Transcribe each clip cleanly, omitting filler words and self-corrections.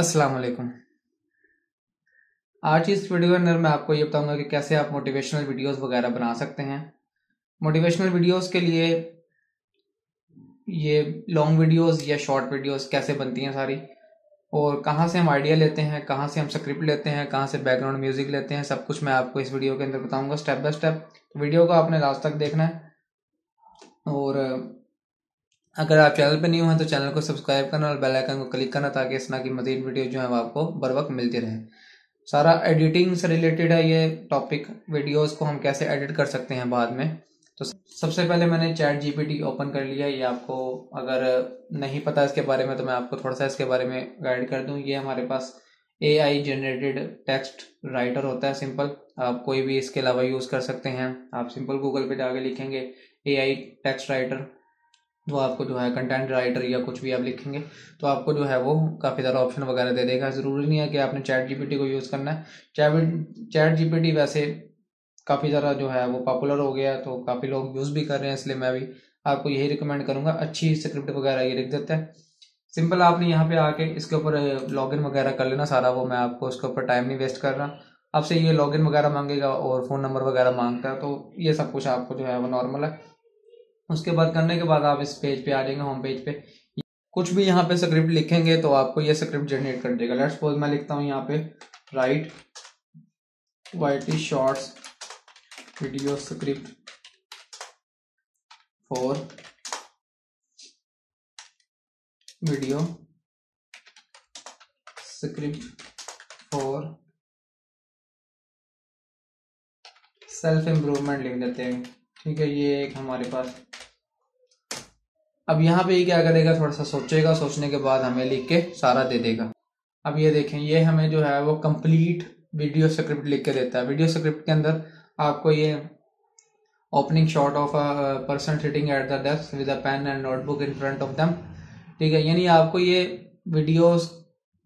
अस्सलाम वालेकुम। आज इस वीडियो के अंदर मैं आपको ये बताऊंगा कि कैसे आप मोटिवेशनल वीडियोस वगैरह बना सकते हैं। मोटिवेशनल वीडियोस के लिए ये लॉन्ग वीडियोस या शॉर्ट वीडियोस कैसे बनती हैं सारी, और कहाँ से हम आइडिया लेते हैं, कहाँ से हम स्क्रिप्ट लेते हैं, कहाँ से बैकग्राउंड म्यूजिक लेते हैं, सब कुछ मैं आपको इस वीडियो के अंदर बताऊंगा स्टेप बाय स्टेप। वीडियो को आपने लास्ट तक देखना है, और अगर आप चैनल पर न्यू हैं तो चैनल को सब्सक्राइब करना और बेल आइकन को क्लिक करना, ताकि इस तरह की मजीद वीडियो जो है वो आपको बर वक्त मिलती रहे। सारा एडिटिंग से रिलेटेड है ये टॉपिक। वीडियोस को हम कैसे एडिट कर सकते हैं बाद में। तो सबसे पहले मैंने चैट जीपीटी ओपन कर लिया। ये आपको अगर नहीं पता इसके बारे में तो मैं आपको थोड़ा सा इसके बारे में गाइड कर दूं। ये हमारे पास AI जनरेटेड टेक्स्ट राइटर होता है, सिंपल। आप कोई भी इसके अलावा यूज़ कर सकते हैं। आप सिंपल गूगल पे जाके लिखेंगे AI टेक्स्ट राइटर, तो आपको जो है कंटेंट राइटर या कुछ भी आप लिखेंगे तो आपको जो है वो काफ़ी ज़्यादा ऑप्शन वगैरह दे देगा। ज़रूरी नहीं है कि आपने चैट जीपीटी को यूज़ करना है। चैट जीपीटी वैसे काफ़ी ज़्यादा जो है वो पॉपुलर हो गया है, तो काफ़ी लोग यूज़ भी कर रहे हैं, इसलिए मैं भी आपको यही रिकमेंड करूँगा। अच्छी स्क्रिप्ट वगैरह ये लिख देता है। सिंपल आपने यहाँ पे आके इसके ऊपर लॉगिन वगैरह कर लेना सारा, वो मैं आपको इसके ऊपर टाइम नहीं वेस्ट कर रहा। आपसे ये लॉगिन वगैरह मांगेगा और फ़ोन नंबर वगैरह मांगता है, तो ये सब कुछ आपको जो है वो नॉर्मल है। उसके बाद करने के बाद आप इस पेज पे आ जाएंगे, होम पेज पे। कुछ भी यहाँ पे स्क्रिप्ट लिखेंगे तो आपको ये स्क्रिप्ट जनरेट कर देगा। लेट्स सपोज मैं लिखता हूँ यहाँ पे right YT shorts video script for video script for self improvement लिख देते हैं। ठीक है, ये एक हमारे पास। अब यहाँ पे ये क्या करेगा, थोड़ा सा सोचेगा, सोचने के बाद हमें लिख के सारा दे देगा। अब ये देखें, ये हमें जो है वो कंप्लीट वीडियो स्क्रिप्ट लिख के देता है। वीडियो स्क्रिप्ट के अंदर आपको ये opening shot of a person sitting at the desk with a pen and notebook in front of them. ठीक है, यानी आपको ये वीडियोस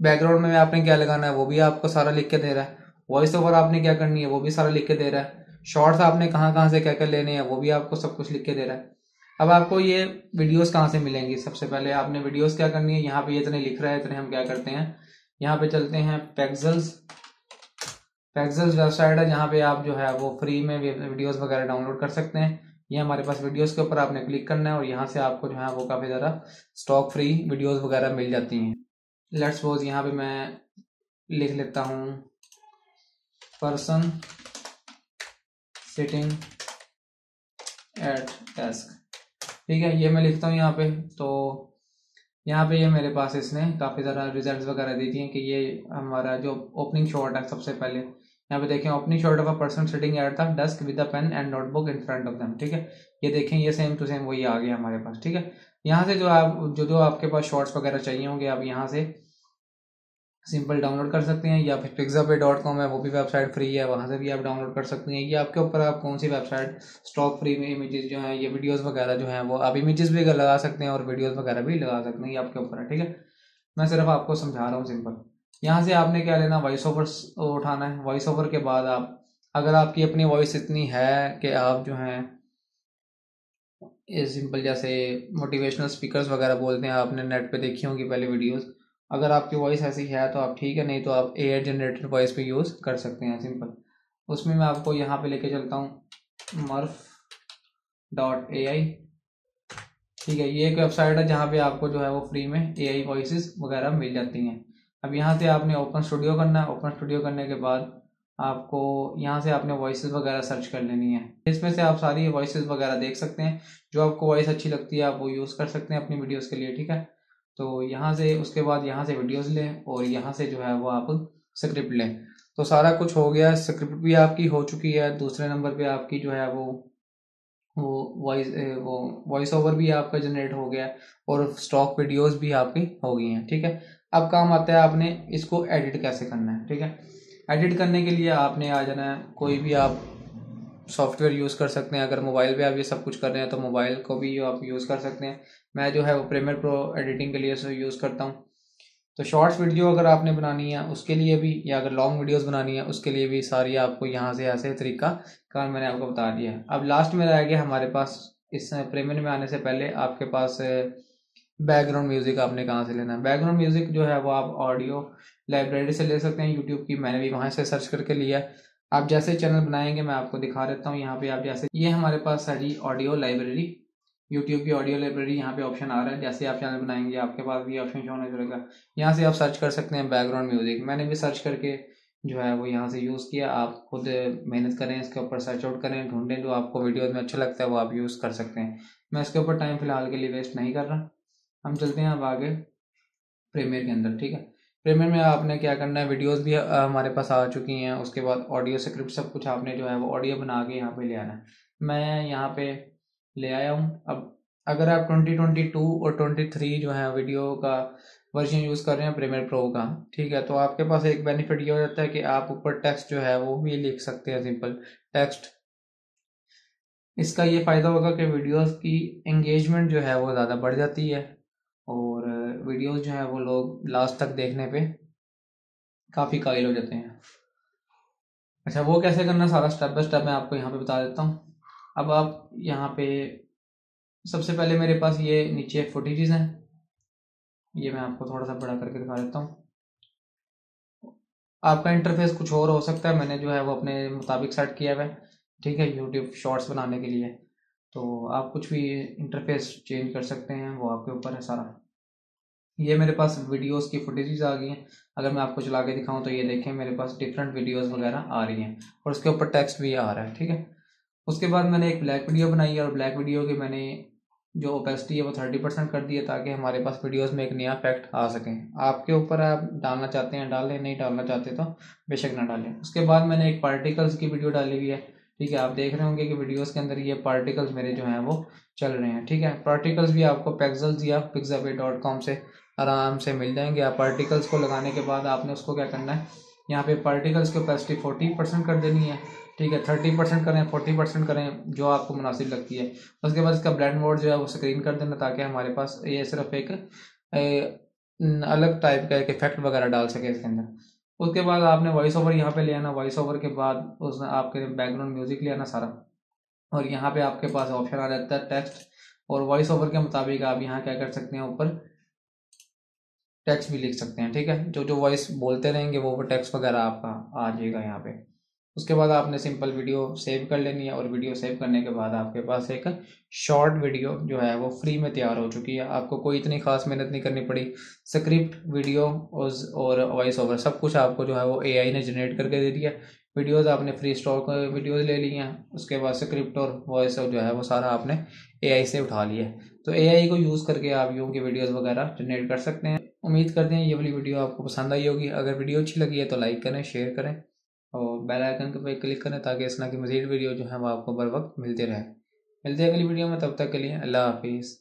बैकग्राउंड में आपने क्या लगाना है वो भी आपको सारा लिख के दे रहा है। वॉइस ओवर आपने क्या करनी है वो भी सारा लिख के दे रहा है। शॉर्ट्स आपने कहाँ कहाँ से क्या क्या लेने हैं वो भी आपको सब कुछ लिख के दे रहा है। अब आपको ये वीडियोस कहाँ से मिलेंगी, सबसे पहले आपने वीडियोस क्या करनी है। यहाँ पे इतने लिख रहा है, इतने हम क्या करते हैं, यहाँ पे चलते हैं पैक्सल्स वेबसाइट है, जहाँ पे आप जो है वो फ्री में वीडियोस वगैरह डाउनलोड कर सकते हैं। ये हमारे पास वीडियोस के ऊपर आपने क्लिक करना है और यहाँ से आपको जो है वो काफ़ी ज़्यादा स्टॉक फ्री वीडियोस वगैरह मिल जाती हैं। लेट्स सपोज यहाँ पे मैं लिख लेता हूँ पर्सन सिटिंग एट डेस्क। ठीक है, ये मैं लिखता हूँ यहाँ पे। तो यहाँ पे ये मेरे पास इसने काफ़ी ज़्यादा रिजल्ट्स वगैरह दे दिए हैं कि ये हमारा जो ओपनिंग शॉट है, सबसे पहले यहाँ पे देखें opening shot of a person sitting at the desk with a pen and notebook in front of them. ठीक है, ये देखें, ये सेम टू सेम वही आ गया हमारे पास। ठीक है, यहाँ से जो आपके पास शॉर्ट्स वगैरह चाहिए होंगे आप यहाँ से सिंपल डाउनलोड कर सकते हैं, या फिर pixabay.com है, वो भी वेबसाइट फ्री है, वहाँ से भी आप डाउनलोड कर सकते हैं। ये आपके ऊपर, आप कौन सी वेबसाइट स्टॉक फ्री में इमेजेस जो हैं, ये वीडियोस वगैरह जो हैं वो आप इमेजेस भी लगा सकते हैं और वीडियोस वगैरह भी लगा सकते हैं, ये आपके ऊपर है। ठीक है, मैं सिर्फ आपको समझा रहा हूँ सिंपल। यहाँ से आपने क्या लेना, वॉइस ओवर उठाना है। वॉइस ओवर के बाद आप, अगर आपकी अपनी वॉइस इतनी है कि आप जो हैं ये सिंपल जैसे मोटिवेशनल स्पीकर्स वगैरह बोलते हैं, आपने नेट पे देखी होंगी पहले वीडियोस, अगर आपकी वॉइस ऐसी है तो आप ठीक है, नहीं तो आप AI जनरेटेड वॉइस पे यूज़ कर सकते हैं सिंपल। उसमें मैं आपको यहाँ पे लेके चलता हूँ murf.ai। ठीक है, ये एक वेबसाइट है जहाँ पे आपको जो है वो फ्री में AI वॉइसेस वगैरह मिल जाती हैं। अब यहाँ से आपने ओपन स्टूडियो करना है। ओपन स्टूडियो करने के बाद आपको यहाँ से आपने वॉइसेस वगैरह सर्च कर लेनी है। इसमें से आप सारी वॉइसेस वगैरह देख सकते हैं, जो आपको वॉइस अच्छी लगती है आप वो यूज़ कर सकते हैं अपनी वीडियोस के लिए। ठीक है, तो यहाँ से उसके बाद यहाँ से वीडियोस लें और यहाँ से जो है वो आप स्क्रिप्ट लें। तो सारा कुछ हो गया, स्क्रिप्ट भी आपकी हो चुकी है। दूसरे नंबर पे आपकी जो है वो वॉइस ओवर भी आपका जनरेट हो गया और स्टॉक वीडियोस भी आपकी हो गई हैं। ठीक है, अब काम आता है आपने इसको एडिट कैसे करना है। ठीक है, एडिट करने के लिए आपने आ जाना है, कोई भी आप सॉफ्टवेयर यूज़ कर सकते हैं। अगर मोबाइल पे आप ये सब कुछ कर रहे हैं तो मोबाइल को भी आप यूज़ कर सकते हैं। मैं जो है वो प्रीमियर प्रो एडिटिंग के लिए यूज़ करता हूँ। तो शॉर्ट्स वीडियो अगर आपने बनानी है उसके लिए भी, या अगर लॉन्ग वीडियोस बनानी है उसके लिए भी, सारी आपको यहाँ से ऐसे तरीका कार मैंने आपको बता दिया है। अब लास्ट में रह गया हमारे पास, इस प्रीमियर में आने से पहले आपके पास बैकग्राउंड म्यूजिक आपने कहाँ से लेना है। बैकग्राउंड म्यूजिक जो है वो आप ऑडियो लाइब्रेरी से ले सकते हैं, यूट्यूब की, मैंने भी वहाँ से सर्च करके लिया। आप जैसे चैनल बनाएंगे मैं आपको दिखा देता हूँ। यहाँ पे आप जैसे, ये हमारे पास है जी ऑडियो लाइब्रेरी, यूट्यूब की ऑडियो लाइब्रेरी। यहाँ पे ऑप्शन आ रहा है, जैसे आप चैनल बनाएंगे आपके पास भी ऑप्शन शो होने लगेगा। यहाँ से आप सर्च कर सकते हैं बैकग्राउंड म्यूजिक। मैंने भी सर्च करके जो है वो यहाँ से यूज़ किया। आप खुद मेहनत करें, इसके ऊपर सर्च आउट करें, ढूंढें, जो आपको वीडियोज में अच्छा लगता है वो आप यूज़ कर सकते हैं। मैं इसके ऊपर टाइम फिलहाल के लिए वेस्ट नहीं कर रहा। हम चलते हैं अब आगे प्रीमियर के अंदर, ठीक है। प्रीमियर में आपने क्या करना है, वीडियोस भी हमारे पास आ चुकी हैं, उसके बाद ऑडियो स्क्रिप्ट सब कुछ आपने जो है वो ऑडियो बना के यहाँ पे ले आना है। मैं यहाँ पे ले आया हूँ। अब अगर आप 2022 और 23 जो है वीडियो का वर्जन यूज़ कर रहे हैं प्रीमियर प्रो का, ठीक है, तो आपके पास एक बेनिफिट ये हो जाता है कि आप ऊपर टेक्स्ट जो है वो भी लिख सकते हैं, सिंपल टेक्स्ट। इसका ये फ़ायदा होगा कि वीडियोस की एंगेजमेंट जो है वो ज़्यादा बढ़ जाती है, और वीडियोस जो है वो लोग लास्ट तक देखने पे काफ़ी कायल हो जाते हैं। अच्छा, वो कैसे करना सारा स्टेप बाय स्टेप मैं आपको यहाँ पे बता देता हूँ। अब आप यहाँ पे सबसे पहले मेरे पास ये नीचे फुटेजेस हैं, ये मैं आपको थोड़ा सा बड़ा करके दिखा देता हूँ। आपका इंटरफेस कुछ और हो सकता है, मैंने जो है वो अपने मुताबिक सेट किया हुआ है, ठीक है, यूट्यूब शॉर्ट्स बनाने के लिए। तो आप कुछ भी इंटरफेस चेंज कर सकते हैं, वो आपके ऊपर है सारा। ये मेरे पास वीडियोस की फुटेजेस आ गई हैं। अगर मैं आपको चला के दिखाऊं तो ये देखें, मेरे पास डिफरेंट वीडियोस वगैरह आ रही हैं, और उसके ऊपर टेक्स्ट भी आ रहा है, ठीक है। उसके बाद मैंने एक ब्लैक वीडियो बनाई है, और ब्लैक वीडियो की मैंने जो ओपेसिटी है वो 30% कर दी है, ताकि हमारे पास वीडियोस में एक नया इफेक्ट आ सके। आपके ऊपर, आप डालना चाहते हैं डालें, नहीं डालना चाहते तो बेशक ना डालें। उसके बाद मैंने एक पार्टिकल्स की वीडियो डाली हुई है, ठीक है। आप देख रहे होंगे कि वीडियोस के अंदर ये पार्टिकल्स मेरे जो हैं वो चल रहे हैं, ठीक है। पार्टिकल्स भी आपको पेक्सल्स या pixabay.com से आराम से मिल जाएंगे। आप पार्टिकल्स को लगाने के बाद आपने उसको क्या करना है, यहाँ पे पार्टिकल्स की ओपेसिटी 40% कर देनी है, ठीक है। 30% करें, 40% करें, जो आपको मुनासिब लगती है। उसके बाद इसका ब्लेंड मोड जो है वो स्क्रीन कर देना, ताकि हमारे पास ये सिर्फ एक अलग टाइप का एक इफेक्ट वगैरह डाल सके इसके अंदर। उसके बाद आपने वॉइस ओवर यहाँ पे ले आना। वॉइस ओवर के बाद उस आपके बैकग्राउंड म्यूजिक ले आना सारा, और यहाँ पे आपके पास ऑप्शन आ जाता है टेक्स्ट, और वॉइस ओवर के मुताबिक आप यहाँ क्या कर सकते हैं, ऊपर टेक्स्ट भी लिख सकते हैं, ठीक है। जो जो वॉइस बोलते रहेंगे वो टेक्स्ट वगैरह आपका आ जाएगा यहाँ पे। उसके बाद आपने सिंपल वीडियो सेव कर लेनी है, और वीडियो सेव करने के बाद आपके पास एक शॉर्ट वीडियो जो है वो फ्री में तैयार हो चुकी है। आपको कोई इतनी खास मेहनत नहीं करनी पड़ी। स्क्रिप्ट, वीडियो और वॉइस ओवर सब कुछ आपको जो है वो एआई ने जनरेट करके दे दिया। वीडियोज़ आपने फ्री स्टॉक वीडियोज़ ले ली हैं, उसके बाद स्क्रिप्ट और वॉइस जो है वो सारा आपने एआई से उठा लिया है। तो एआई को यूज़ करके आप यूँ की वीडियोज़ वगैरह जनरेट कर सकते हैं। उम्मीद करते हैं ये वाली वीडियो आपको पसंद आई होगी। अगर वीडियो अच्छी लगी है तो लाइक करें, शेयर करें, और बेल आइकन पे क्लिक करें, ताकि इस तरह की मज़ीद वीडियो जो है वो आपको बर वक्त मिलते रहे। मिलते हैं अगली वीडियो में, तब तक के लिए अल्लाह हाफिज़।